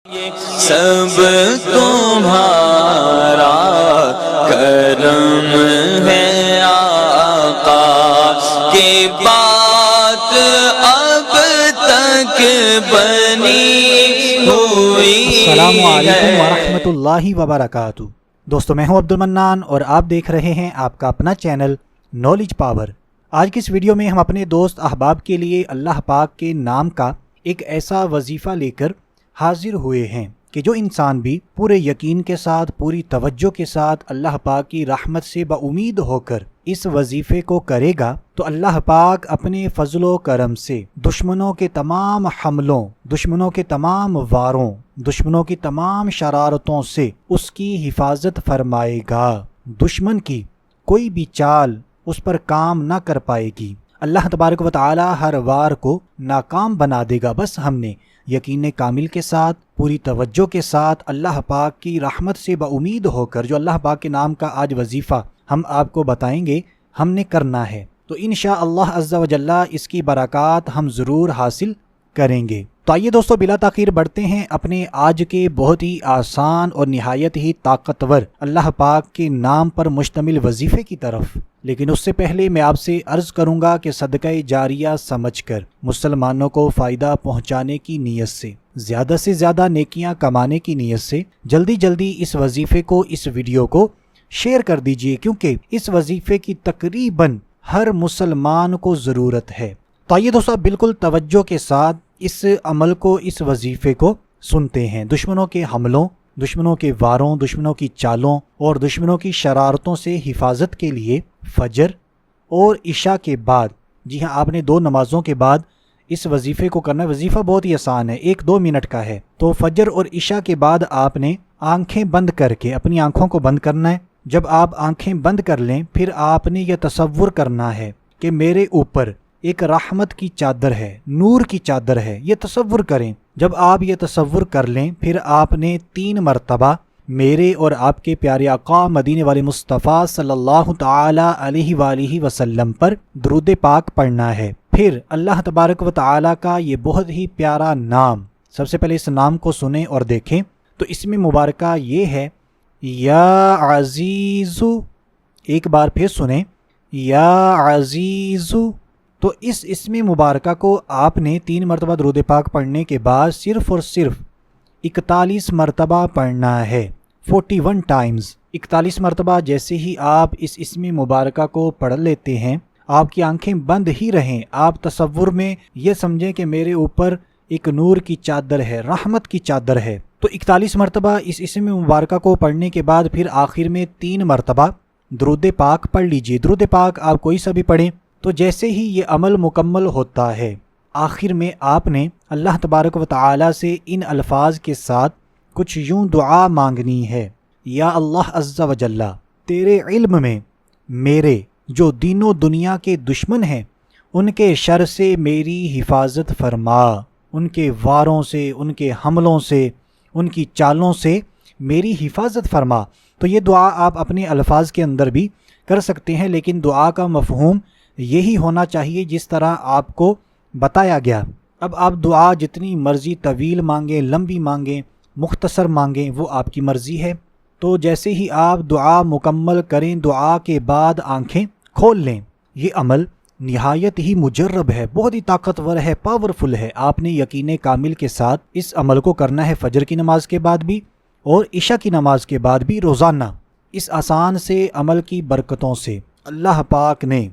سب تمہارا کرم ہے آقا کی بات اب تک بنی ہوئی ہے۔ السلام علیکم ورحمۃ اللہ وبرکاتہ۔ دوستو میں ہوں عبد المنان اور آپ دیکھ رہے ہیں آپ کا اپنا چینل نالج پاور۔ آج کی اس ویڈیو میں ہم اپنے دوست احباب کے لیے اللہ پاک کے نام کا ایک ایسا وظیفہ لے کر حاضر ہوئے ہیں کہ جو انسان بھی پورے یقین کے ساتھ پوری توجہ کے ساتھ اللہ پاک کی رحمت سے بامید ہو کر اس وظیفے کو کرے گا تو اللہ پاک اپنے فضل و کرم سے دشمنوں کے تمام حملوں، دشمنوں کے تمام واروں، دشمنوں کی تمام شرارتوں سے اس کی حفاظت فرمائے گا۔ دشمن کی کوئی بھی چال اس پر کام نہ کر پائے گی۔ اللہ تبارک و تعالی ہر وار کو ناکام بنا دے گا۔ بس ہم نے یقین کامل کے ساتھ پوری توجہ کے ساتھ اللہ پاک کی رحمت سے بامید ہو کر جو اللہ پاک کے نام کا آج وظیفہ ہم آپ کو بتائیں گے ہم نے کرنا ہے، تو انشاءاللہ عز و جل اس کی برکات ہم ضرور حاصل کریں گے۔ تو آئیے دوستو بلا تاخیر بڑھتے ہیں اپنے آج کے بہت ہی آسان اور نہایت ہی طاقتور اللہ پاک کے نام پر مشتمل وظیفے کی طرف۔ لیکن اس سے پہلے میں آپ سے عرض کروں گا کہ صدقہ جاریہ سمجھ کر مسلمانوں کو فائدہ پہنچانے کی نیت سے زیادہ نیکیاں کمانے کی نیت سے جلدی اس وظیفے کو، اس ویڈیو کو شیئر کر دیجئے، کیونکہ اس وظیفے کی تقریباً ہر مسلمان کو ضرورت ہے۔ تو آئیے دوستو بالکل توجہ کے ساتھ اس عمل کو، اس وظیفے کو سنتے ہیں۔ دشمنوں کے حملوں، دشمنوں کے واروں، دشمنوں کی چالوں اور دشمنوں کی شرارتوں سے حفاظت کے لیے فجر اور عشاء کے بعد، جی ہاں آپ نے 2 نمازوں کے بعد اس وظیفے کو کرنا ہے۔ وظیفہ بہت ہی آسان ہے، 1-2 منٹ کا ہے۔ تو فجر اور عشاء کے بعد آپ نے آنکھیں بند کر کے اپنی آنکھوں کو بند کرنا ہے۔ جب آپ آنکھیں بند کر لیں پھر آپ نے یہ تصور کرنا ہے کہ میرے اوپر ایک رحمت کی چادر ہے، نور کی چادر ہے، یہ تصور کریں۔ جب آپ یہ تصور کر لیں پھر آپ نے 3 مرتبہ میرے اور آپ کے پیارے آقا مدینے والے مصطفیٰ صلی اللہ تعالی علیہ وآلہ وسلم پر درود پاک پڑھنا ہے۔ پھر اللہ تبارک و تعالی کا یہ بہت ہی پیارا نام، سب سے پہلے اس نام کو سنیں اور دیکھیں تو اس میں مبارکہ یہ ہے یا عزیزو، ایک بار پھر سنیں یا عزیزو۔ تو اس اسم مبارکہ کو آپ نے 3 مرتبہ درود پاک پڑھنے کے بعد صرف اور صرف 41 مرتبہ پڑھنا ہے، 41 ٹائمز۔ 41 مرتبہ جیسے ہی آپ اس اسم مبارکہ کو پڑھ لیتے ہیں، آپ کی آنکھیں بند ہی رہیں، آپ تصور میں یہ سمجھیں کہ میرے اوپر ایک نور کی چادر ہے، رحمت کی چادر ہے۔ تو 41 مرتبہ اس اسم مبارکہ کو پڑھنے کے بعد پھر آخر میں 3 مرتبہ درود پاک پڑھ لیجئے۔ درود پاک آپ کوئی سا بھی پڑھیں۔ تو جیسے ہی یہ عمل مکمل ہوتا ہے آخر میں آپ نے اللہ تبارک و تعالی سے ان الفاظ کے ساتھ کچھ یوں دعا مانگنی ہے، یا اللہ عز و جل تیرے علم میں میرے جو دین و دنیا کے دشمن ہیں ان کے شر سے میری حفاظت فرما، ان کے واروں سے، ان کے حملوں سے، ان کی چالوں سے میری حفاظت فرما۔ تو یہ دعا آپ اپنے الفاظ کے اندر بھی کر سکتے ہیں، لیکن دعا کا مفہوم یہی ہونا چاہیے جس طرح آپ کو بتایا گیا۔ اب آپ دعا جتنی مرضی طویل مانگیں، لمبی مانگیں، مختصر مانگیں، وہ آپ کی مرضی ہے۔ تو جیسے ہی آپ دعا مکمل کریں، دعا کے بعد آنکھیں کھول لیں۔ یہ عمل نہایت ہی مجرب ہے، بہت ہی طاقتور ہے، پاورفل ہے۔ آپ نے یقین کامل کے ساتھ اس عمل کو کرنا ہے، فجر کی نماز کے بعد بھی اور عشاء کی نماز کے بعد بھی روزانہ۔ اس آسان سے عمل کی برکتوں سے اللہ پاک نے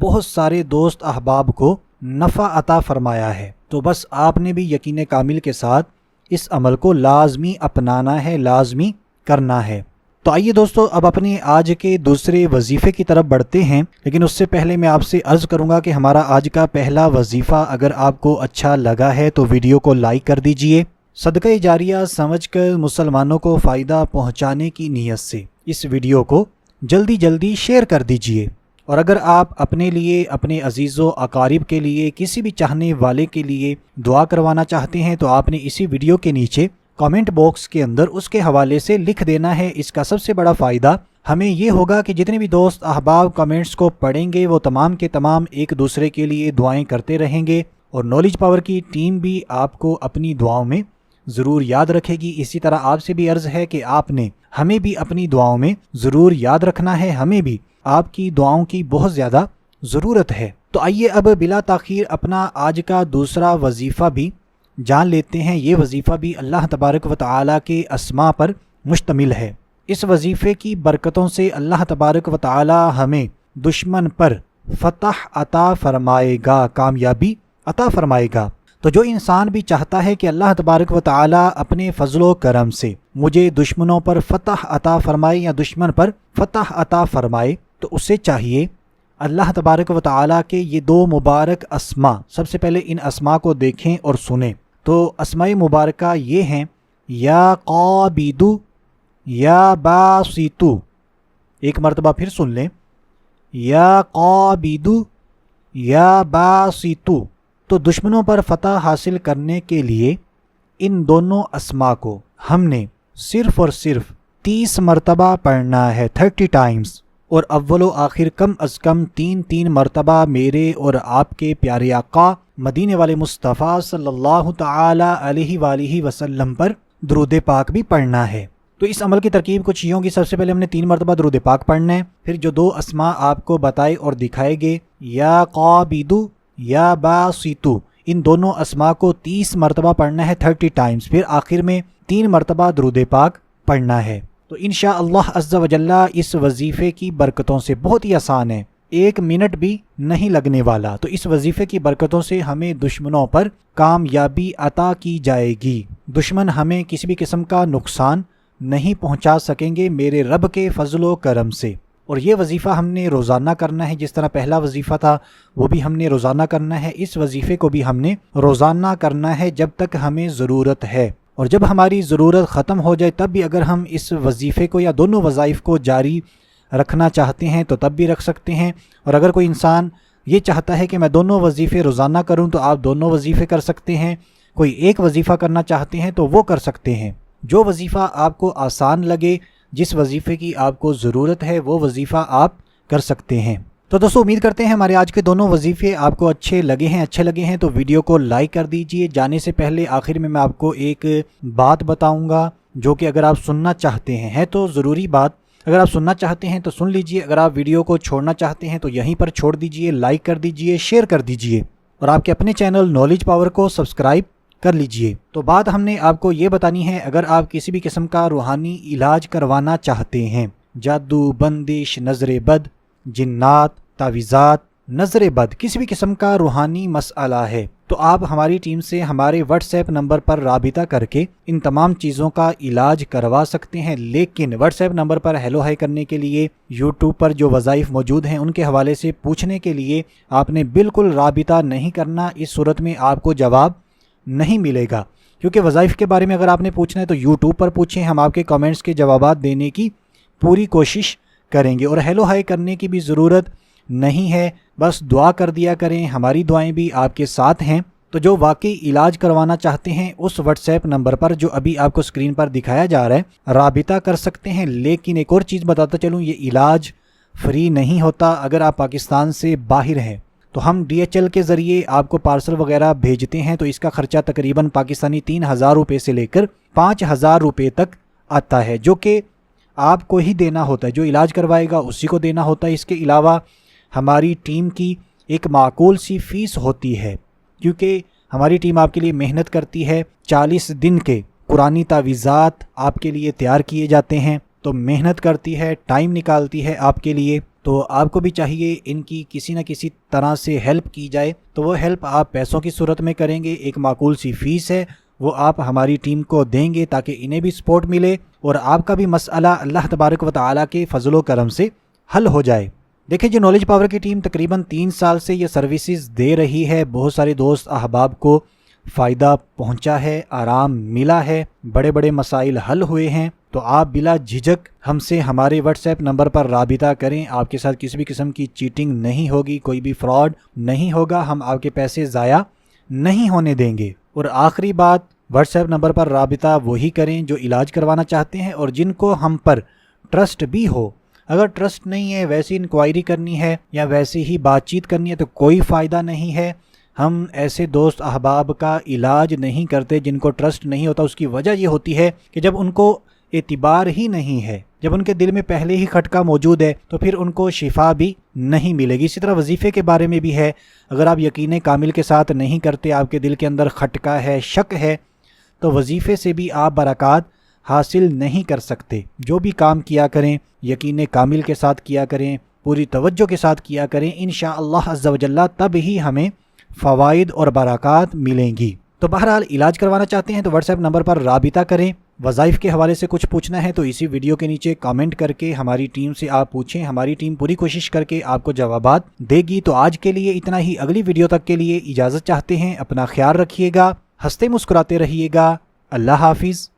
بہت سارے دوست احباب کو نفع عطا فرمایا ہے۔ تو بس آپ نے بھی یقین کامل کے ساتھ اس عمل کو لازمی اپنانا ہے، لازمی کرنا ہے۔ تو آئیے دوستو اب اپنے آج کے دوسرے وظیفے کی طرف بڑھتے ہیں، لیکن اس سے پہلے میں آپ سے عرض کروں گا کہ ہمارا آج کا پہلا وظیفہ اگر آپ کو اچھا لگا ہے تو ویڈیو کو لائک کر دیجئے۔ صدقہ جاریہ سمجھ کر مسلمانوں کو فائدہ پہنچانے کی نیت سے اس ویڈیو کو جلدی شیئر کر دیجئے۔ اور اگر آپ اپنے لیے، اپنے عزیز و اقارب کے لیے، کسی بھی چاہنے والے کے لیے دعا کروانا چاہتے ہیں تو آپ نے اسی ویڈیو کے نیچے کامنٹ باکس کے اندر اس کے حوالے سے لکھ دینا ہے۔ اس کا سب سے بڑا فائدہ ہمیں یہ ہوگا کہ جتنے بھی دوست احباب کمنٹس کو پڑھیں گے وہ تمام کے تمام ایک دوسرے کے لیے دعائیں کرتے رہیں گے، اور نالج پاور کی ٹیم بھی آپ کو اپنی دعاؤں میں ضرور یاد رکھے گی۔ اسی طرح آپ سے بھی عرض ہے کہ آپ نے ہمیں بھی اپنی دعاؤں میں ضرور یاد رکھنا ہے، ہمیں بھی آپ کی دعاؤں کی بہت زیادہ ضرورت ہے۔ تو آئیے اب بلا تاخیر اپنا آج کا دوسرا وظیفہ بھی جان لیتے ہیں۔ یہ وظیفہ بھی اللہ تبارک و تعالیٰ کے اسماء پر مشتمل ہے۔ اس وظیفے کی برکتوں سے اللہ تبارک و تعالیٰ ہمیں دشمن پر فتح عطا فرمائے گا، کامیابی عطا فرمائے گا۔ تو جو انسان بھی چاہتا ہے کہ اللہ تبارک و تعالیٰ اپنے فضل و کرم سے مجھے دشمنوں پر فتح عطا فرمائے یا دشمن پر فتح عطا فرمائے، تو اسے چاہیے اللہ تبارک و تعالیٰ کے یہ دو مبارک اسماء، سب سے پہلے ان اسماء کو دیکھیں اور سنیں۔ تو اسماء مبارکہ یہ ہیں یا قابدو، یا باسطو، ایک مرتبہ پھر سن لیں، یا قابدو، یا باسطو۔ تو دشمنوں پر فتح حاصل کرنے کے لیے ان دونوں اسماء کو ہم نے صرف اور صرف 30 مرتبہ پڑھنا ہے، 30 ٹائمز، اور اول و آخر کم از کم 3 مرتبہ میرے اور آپ کے پیارے آقا مدینے والے مصطفیٰ صلی اللہ تعالی علیہ وآلہ وسلم پر درود پاک بھی پڑھنا ہے۔ تو اس عمل کی ترکیب کچھ یوں کی، سب سے پہلے ہم نے 3 مرتبہ درود پاک پڑھنا ہے، پھر جو دو اسماء آپ کو بتائے اور دکھائے گے یا قابدو یا باسطو، ان دونوں اسماء کو 30 مرتبہ پڑھنا ہے، 30 ٹائمز، پھر آخر میں 3 مرتبہ درود پاک پڑھنا ہے۔ تو انشاءاللہ عز و جل اس وظیفے کی برکتوں سے بہت ہی آسان ہے، 1 منٹ بھی نہیں لگنے والا۔ تو اس وظیفے کی برکتوں سے ہمیں دشمنوں پر کامیابی عطا کی جائے گی، دشمن ہمیں کسی بھی قسم کا نقصان نہیں پہنچا سکیں گے میرے رب کے فضل و کرم سے۔ اور یہ وظیفہ ہم نے روزانہ کرنا ہے، جس طرح پہلا وظیفہ تھا وہ بھی ہم نے روزانہ کرنا ہے، اس وظیفے کو بھی ہم نے روزانہ کرنا ہے جب تک ہمیں ضرورت ہے، اور جب ہماری ضرورت ختم ہو جائے تب بھی اگر ہم اس وظیفے کو یا دونوں وظائف کو جاری رکھنا چاہتے ہیں تو تب بھی رکھ سکتے ہیں۔ اور اگر کوئی انسان یہ چاہتا ہے کہ میں دونوں وظیفے روزانہ کروں تو آپ دونوں وظیفے کر سکتے ہیں، کوئی ایک وظیفہ کرنا چاہتے ہیں تو وہ کر سکتے ہیں۔ جو وظیفہ آپ کو آسان لگے، جس وظیفے کی آپ کو ضرورت ہے، وہ وظیفہ آپ کر سکتے ہیں۔ تو دوستو امید کرتے ہیں ہمارے آج کے دونوں وظیفے آپ کو اچھے لگے ہیں تو ویڈیو کو لائک کر دیجئے۔ جانے سے پہلے آخر میں آپ کو ایک بات بتاؤں گا جو کہ اگر آپ سننا چاہتے ہیں، ہے تو ضروری بات، اگر آپ سننا چاہتے ہیں تو سن لیجئے، اگر آپ ویڈیو کو چھوڑنا چاہتے ہیں تو یہیں پر چھوڑ دیجئے، لائک کر دیجئے، شیئر کر دیجئے، اور آپ کے اپنے چینل نالج پاور کو سبسکرائب کر لیجئے۔ تو بات ہم نے آپ کو یہ بتانی ہے، اگر آپ کسی بھی قسم کا روحانی علاج کروانا چاہتے ہیں، جادو، بندش، نظر بد، جنات، تعویذات، نظر بد، کسی بھی قسم کا روحانی مسئلہ ہے، تو آپ ہماری ٹیم سے ہمارے واٹس ایپ نمبر پر رابطہ کر کے ان تمام چیزوں کا علاج کروا سکتے ہیں۔ لیکن واٹس ایپ نمبر پر ہیلو ہائی کرنے کے لیے، یوٹیوب پر جو وظائف موجود ہیں ان کے حوالے سے پوچھنے کے لیے آپ نے بالکل رابطہ نہیں کرنا، اس صورت میں آپ کو جواب نہیں ملے گا، کیونکہ وظائف کے بارے میں اگر آپ نے پوچھنا ہے تو یوٹیوب پر پوچھیں، ہم آپ کے کامنٹس کے جوابات دینے کی پوری کوشش کریں گے، اور ہیلو ہائی کرنے کی بھی ضرورت نہیں ہے، بس دعا کر دیا کریں، ہماری دعائیں بھی آپ کے ساتھ ہیں۔ تو جو واقعی علاج کروانا چاہتے ہیں اس واٹس ایپ نمبر پر جو ابھی آپ کو سکرین پر دکھایا جا رہا ہے رابطہ کر سکتے ہیں۔ لیکن ایک اور چیز بتاتا چلوں، یہ علاج فری نہیں ہوتا۔ اگر آپ پاکستان سے باہر ہیں تو ہم DHL کے ذریعے آپ کو پارسل وغیرہ بھیجتے ہیں، تو اس کا خرچہ تقریباً پاکستانی 3000 روپے سے لے کر 5000 روپے تک آتا ہے، جو کہ آپ کو ہی دینا ہوتا ہے، جو علاج کروائے گا اسی کو دینا ہوتا ہے۔ اس کے علاوہ ہماری ٹیم کی ایک معقول سی فیس ہوتی ہے، کیونکہ ہماری ٹیم آپ کے لیے محنت کرتی ہے، 40 دن کے قرآنی تعویذات آپ کے لیے تیار کیے جاتے ہیں، تو محنت کرتی ہے، ٹائم نکالتی ہے آپ کے لیے، تو آپ کو بھی چاہیے ان کی کسی نہ کسی طرح سے ہیلپ کی جائے۔ تو وہ ہیلپ آپ پیسوں کی صورت میں کریں گے، ایک معقول سی فیس ہے وہ آپ ہماری ٹیم کو دیں گے تاکہ انہیں بھی سپورٹ ملے اور آپ کا بھی مسئلہ اللہ تبارک و تعالیٰ کے فضل و کرم سے حل ہو جائے۔ دیکھیں جو نالج پاور کی ٹیم تقریباً 3 سال سے یہ سروسز دے رہی ہے، بہت سارے دوست احباب کو فائدہ پہنچا ہے، آرام ملا ہے، بڑے بڑے مسائل حل ہوئے ہیں۔ تو آپ بلا جھجک ہم سے ہمارے واٹس ایپ نمبر پر رابطہ کریں، آپ کے ساتھ کسی بھی قسم کی چیٹنگ نہیں ہوگی، کوئی بھی فراڈ نہیں ہوگا، ہم آپ کے پیسے ضائع نہیں ہونے دیں گے۔ اور آخری بات، واٹس ایپ نمبر پر رابطہ وہی کریں جو علاج کروانا چاہتے ہیں اور جن کو ہم پر ٹرسٹ بھی ہو۔ اگر ٹرسٹ نہیں ہے، ویسی انکوائری کرنی ہے یا ویسے ہی بات چیت کرنی ہے تو کوئی فائدہ نہیں ہے، ہم ایسے دوست احباب کا علاج نہیں کرتے جن کو ٹرسٹ نہیں ہوتا۔ اس کی وجہ یہ ہوتی ہے کہ جب ان کو اعتبار ہی نہیں ہے، جب ان کے دل میں پہلے ہی کھٹکا موجود ہے تو پھر ان کو شفا بھی نہیں ملے گی۔ اسی طرح وظیفے کے بارے میں بھی ہے، اگر آپ یقین کامل کے ساتھ نہیں کرتے، آپ کے دل کے اندر کھٹکا ہے، شک ہے، تو وظیفے سے بھی آپ برکات حاصل نہیں کر سکتے۔ جو بھی کام کیا کریں یقین کامل کے ساتھ کیا کریں، پوری توجہ کے ساتھ کیا کریں، انشاءاللہ عز و جل تب ہی ہمیں فوائد اور برکات ملیں گی۔ تو بہرحال علاج کروانا چاہتے ہیں تو واٹس ایپ نمبر پر رابطہ کریں۔ وظائف کے حوالے سے کچھ پوچھنا ہے تو اسی ویڈیو کے نیچے کامنٹ کر کے ہماری ٹیم سے آپ پوچھیں، ہماری ٹیم پوری کوشش کر کے آپ کو جوابات دے گی۔ تو آج کے لیے اتنا ہی، اگلی ویڈیو تک کے لیے اجازت چاہتے ہیں۔ اپنا خیال رکھیے گا، ہنستے مسکراتے رہیے گا۔ اللہ حافظ۔